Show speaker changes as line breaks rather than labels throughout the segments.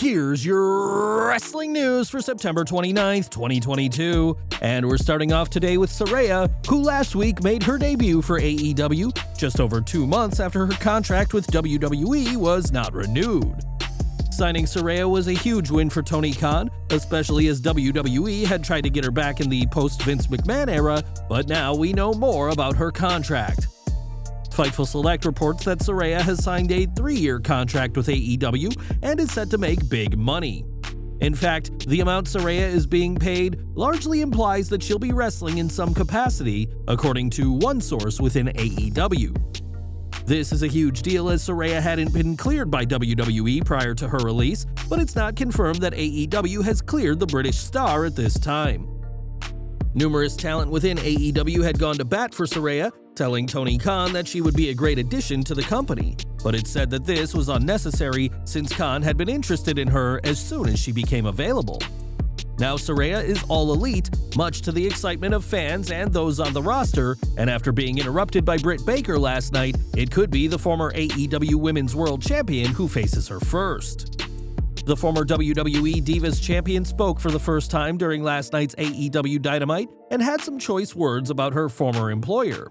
Here's your wrestling news for September 29th, 2022. And we're starting off today with Saraya, who last week made her debut for AEW just over 2 months after her contract with WWE was not renewed. Signing Saraya was a huge win for Tony Khan, especially as WWE had tried to get her back in the post-Vince McMahon era, but now we know more about her contract. Fightful Select reports that Saraya has signed a 3-year contract with AEW and is set to make big money. In fact, the amount Saraya is being paid largely implies that she'll be wrestling in some capacity, according to one source within AEW. This is a huge deal as Saraya hadn't been cleared by WWE prior to her release, but it's not confirmed that AEW has cleared the British star at this time. Numerous talent within AEW had gone to bat for Saraya, telling Tony Khan that she would be a great addition to the company, but it said that this was unnecessary since Khan had been interested in her as soon as she became available. Now Saraya is all elite, much to the excitement of fans and those on the roster, and after being interrupted by Britt Baker last night, it could be the former AEW Women's World Champion who faces her first. The former WWE Divas Champion spoke for the first time during last night's AEW Dynamite and had some choice words about her former employer.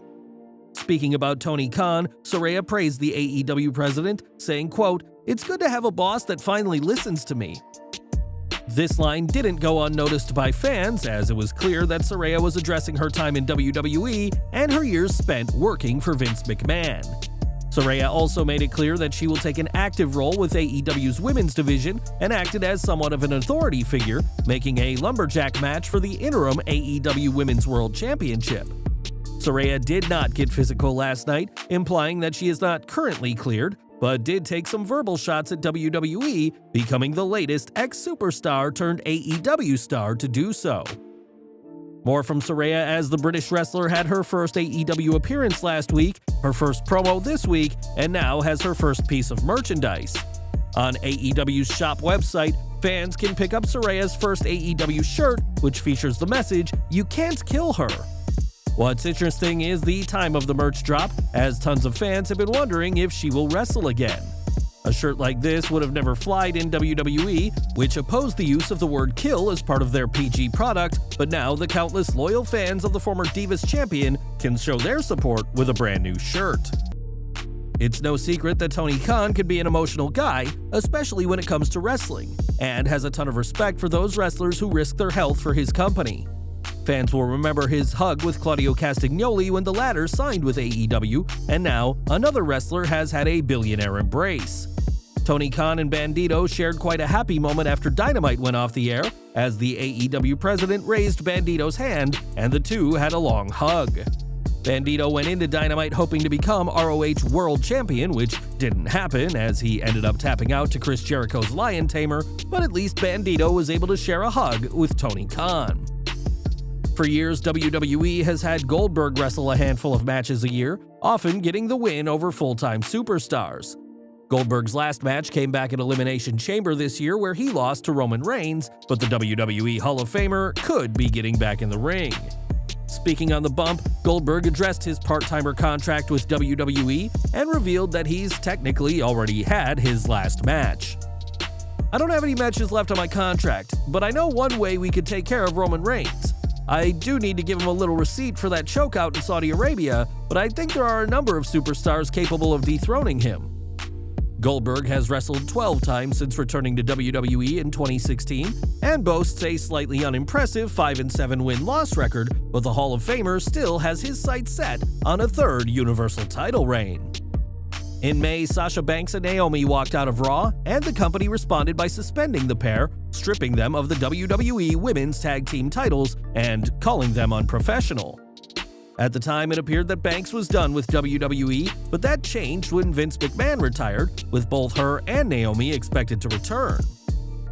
Speaking about Tony Khan, Saraya praised the AEW president, saying, quote, "It's good to have a boss that finally listens to me." This line didn't go unnoticed by fans, as it was clear that Saraya was addressing her time in WWE and her years spent working for Vince McMahon. Saraya also made it clear that she will take an active role with AEW's women's division and acted as somewhat of an authority figure, making a lumberjack match for the interim AEW Women's World Championship. Saraya did not get physical last night, implying that she is not currently cleared, but did take some verbal shots at WWE, becoming the latest ex-superstar turned AEW star to do so. More from Saraya as the British wrestler had her first AEW appearance last week, her first promo this week, and now has her first piece of merchandise. On AEW's shop website, fans can pick up Saraya's first AEW shirt, which features the message, "You can't kill her." What's interesting is the time of the merch drop, as tons of fans have been wondering if she will wrestle again. A shirt like this would have never flied in WWE, which opposed the use of the word kill as part of their PG product, but now the countless loyal fans of the former Divas Champion can show their support with a brand new shirt. It's no secret that Tony Khan can be an emotional guy, especially when it comes to wrestling, and has a ton of respect for those wrestlers who risk their health for his company. Fans will remember his hug with Claudio Castagnoli when the latter signed with AEW, and now another wrestler has had a billionaire embrace. Tony Khan and Bandido shared quite a happy moment after Dynamite went off the air, as the AEW president raised Bandido's hand and the two had a long hug. Bandido went into Dynamite hoping to become ROH World Champion, which didn't happen as he ended up tapping out to Chris Jericho's Lion Tamer, but at least Bandido was able to share a hug with Tony Khan. For years, WWE has had Goldberg wrestle a handful of matches a year, often getting the win over full-time superstars. Goldberg's last match came back at Elimination Chamber this year where he lost to Roman Reigns, but the WWE Hall of Famer could be getting back in the ring. Speaking on the bump, Goldberg addressed his part-timer contract with WWE and revealed that he's technically already had his last match. "I don't have any matches left on my contract, but I know one way we could take care of Roman Reigns. I do need to give him a little receipt for that chokeout in Saudi Arabia, but I think there are a number of superstars capable of dethroning him." Goldberg has wrestled 12 times since returning to WWE in 2016 and boasts a slightly unimpressive 5-7 win-loss record, but the Hall of Famer still has his sights set on a third Universal title reign. In May, Sasha Banks and Naomi walked out of Raw, and the company responded by suspending the pair, stripping them of the WWE Women's Tag Team titles, and calling them unprofessional. At the time, it appeared that Banks was done with WWE, but that changed when Vince McMahon retired, with both her and Naomi expected to return.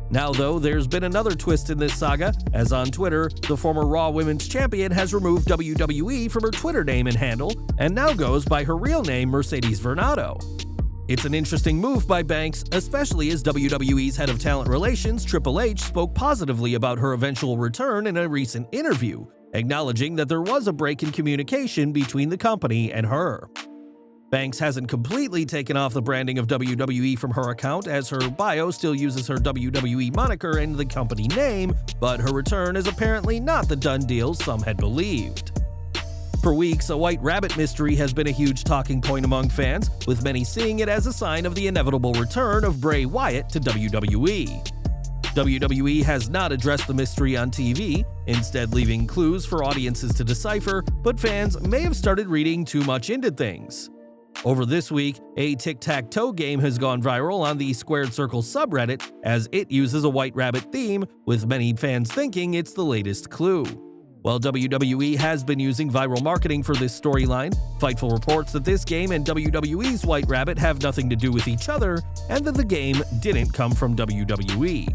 Now, though, there's been another twist in this saga, as on Twitter, the former Raw Women's Champion has removed WWE from her Twitter name and handle, and now goes by her real name, Mercedes Varnado. It's an interesting move by Banks, especially as WWE's head of talent relations, Triple H, spoke positively about her eventual return in a recent interview, acknowledging that there was a break in communication between the company and her. Banks hasn't completely taken off the branding of WWE from her account, as her bio still uses her WWE moniker and the company name, but her return is apparently not the done deal some had believed. For weeks, a White Rabbit mystery has been a huge talking point among fans, with many seeing it as a sign of the inevitable return of Bray Wyatt to WWE. WWE has not addressed the mystery on TV, instead leaving clues for audiences to decipher, but fans may have started reading too much into things. Over this week, a tic-tac-toe game has gone viral on the Squared Circle subreddit, as it uses a White Rabbit theme, with many fans thinking it's the latest clue. While WWE has been using viral marketing for this storyline, Fightful reports that this game and WWE's White Rabbit have nothing to do with each other, and that the game didn't come from WWE.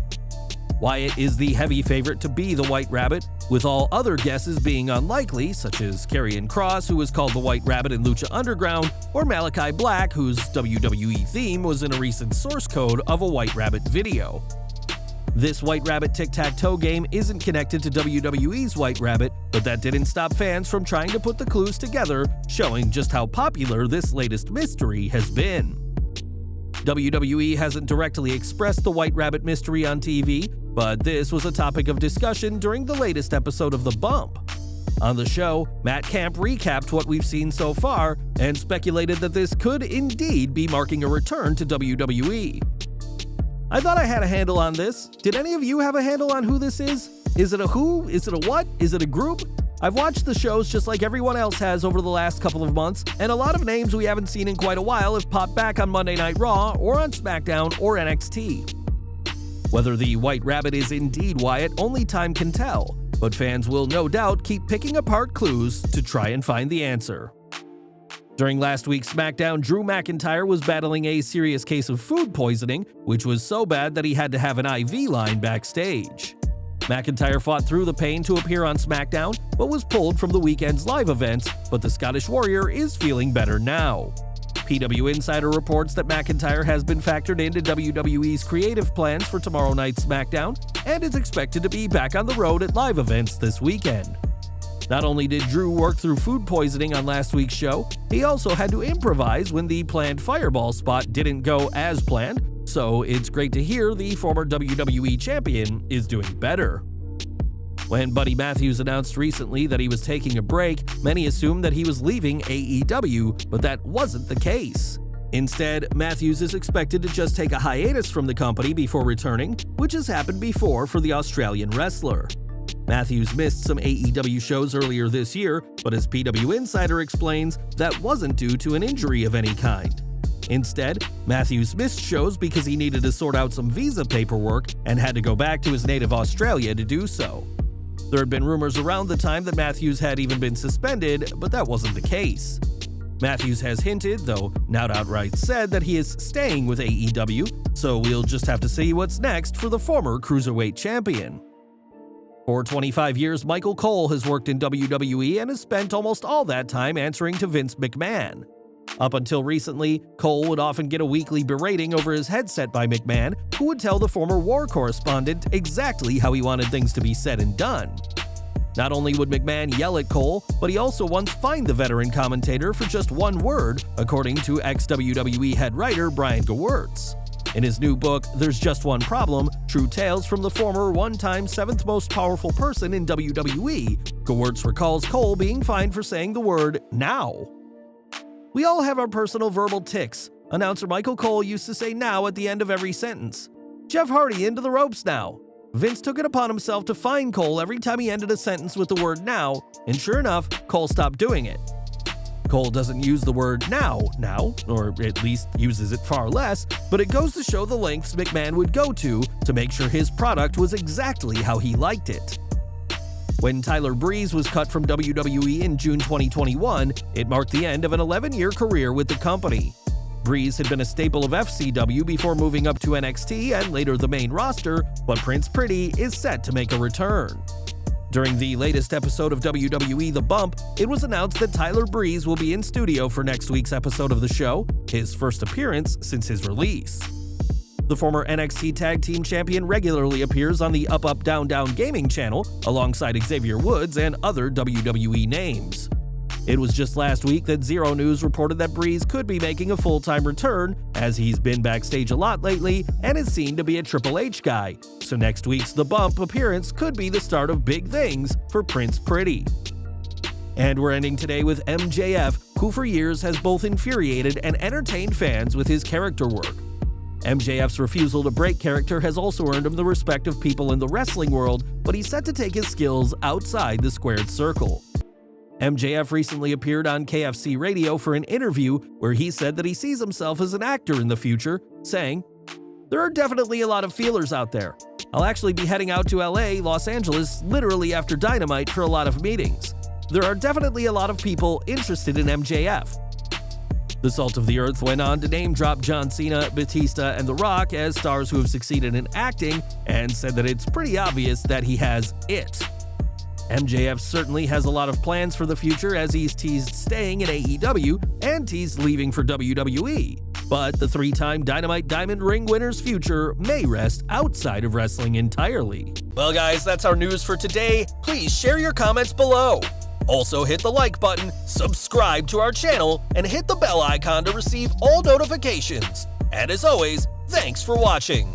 Wyatt is the heavy favorite to be the White Rabbit, with all other guesses being unlikely, such as Karrion Kross, who was called the White Rabbit in Lucha Underground, or Malachi Black, whose WWE theme was in a recent source code of a White Rabbit video. This White Rabbit tic-tac-toe game isn't connected to WWE's White Rabbit, but that didn't stop fans from trying to put the clues together, showing just how popular this latest mystery has been. WWE hasn't directly expressed the White Rabbit mystery on TV, but this was a topic of discussion during the latest episode of The Bump. On the show, Matt Camp recapped what we've seen so far and speculated that this could indeed be marking a return to WWE. I thought I had a handle on this. Did any of you have a handle on who this is? Is it a who? Is it a what? Is it a group? I've watched the shows just like everyone else has over the last couple of months, and a lot of names we haven't seen in quite a while have popped back on Monday Night Raw or on SmackDown or NXT. Whether the White Rabbit is indeed Wyatt, only time can tell, but fans will no doubt keep picking apart clues to try and find the answer. During last week's SmackDown, Drew McIntyre was battling a serious case of food poisoning, which was so bad that he had to have an IV line backstage. McIntyre fought through the pain to appear on SmackDown, but was pulled from the weekend's live events, but the Scottish Warrior is feeling better now. PW Insider reports that McIntyre has been factored into WWE's creative plans for tomorrow night's SmackDown, and is expected to be back on the road at live events this weekend. Not only did Drew work through food poisoning on last week's show, he also had to improvise when the planned fireball spot didn't go as planned, so it's great to hear the former WWE champion is doing better. When Buddy Matthews announced recently that he was taking a break, many assumed that he was leaving AEW, but that wasn't the case. Instead, Matthews is expected to just take a hiatus from the company before returning, which has happened before for the Australian wrestler. Matthews missed some AEW shows earlier this year, but as PW Insider explains, that wasn't due to an injury of any kind. Instead, Matthews missed shows because he needed to sort out some visa paperwork and had to go back to his native Australia to do so. There had been rumors around the time that Matthews had even been suspended, but that wasn't the case. Matthews has hinted, though not outright said, that he is staying with AEW, so we'll just have to see what's next for the former Cruiserweight champion. For 25 years, Michael Cole has worked in WWE and has spent almost all that time answering to Vince McMahon. Up until recently, Cole would often get a weekly berating over his headset by McMahon, who would tell the former war correspondent exactly how he wanted things to be said and done. Not only would McMahon yell at Cole, but he also once fined the veteran commentator for just one word, according to ex-WWE head writer Brian Gewirtz. In his new book, There's Just One Problem, True Tales from the Former One-Time 7th Most Powerful Person in WWE, Gewirtz recalls Cole being fined for saying the word now. We all have our personal verbal tics. Announcer Michael Cole used to say now at the end of every sentence. Jeff Hardy into the ropes now. Vince took it upon himself to fine Cole every time he ended a sentence with the word now, and sure enough, Cole stopped doing it. Cole doesn't use the word now, or at least uses it far less, but it goes to show the lengths McMahon would go to make sure his product was exactly how he liked it. When Tyler Breeze was cut from WWE in June 2021, it marked the end of an 11-year career with the company. Breeze had been a staple of FCW before moving up to NXT and later the main roster, but Prince Pretty is set to make a return. During the latest episode of WWE The Bump, it was announced that Tyler Breeze will be in studio for next week's episode of the show, his first appearance since his release. The former NXT Tag Team Champion regularly appears on the Up Up Down Down gaming channel alongside Xavier Woods and other WWE names. It was just last week that Zero News reported that Breeze could be making a full-time return, as he's been backstage a lot lately and is seen to be a Triple H guy. So next week's The Bump appearance could be the start of big things for Prince Pretty. And we're ending today with MJF, who for years has both infuriated and entertained fans with his character work. MJF's refusal to break character has also earned him the respect of people in the wrestling world, but he's set to take his skills outside the squared circle. MJF recently appeared on KFC Radio for an interview where he said that he sees himself as an actor in the future, saying, "There are definitely a lot of feelers out there. I'll actually be heading out to LA, Los Angeles, literally after Dynamite for a lot of meetings. There are definitely a lot of people interested in MJF." The Salt of the Earth went on to name-drop John Cena, Batista, and The Rock as stars who have succeeded in acting, and said that it's pretty obvious that he has it. MJF certainly has a lot of plans for the future, as he's teased staying in AEW and teased leaving for WWE. But the three-time Dynamite Diamond Ring winner's future may rest outside of wrestling entirely. Well guys, that's our news for today. Please share your comments below. Also hit the like button, subscribe to our channel, and hit the bell icon to receive all notifications. And as always, thanks for watching.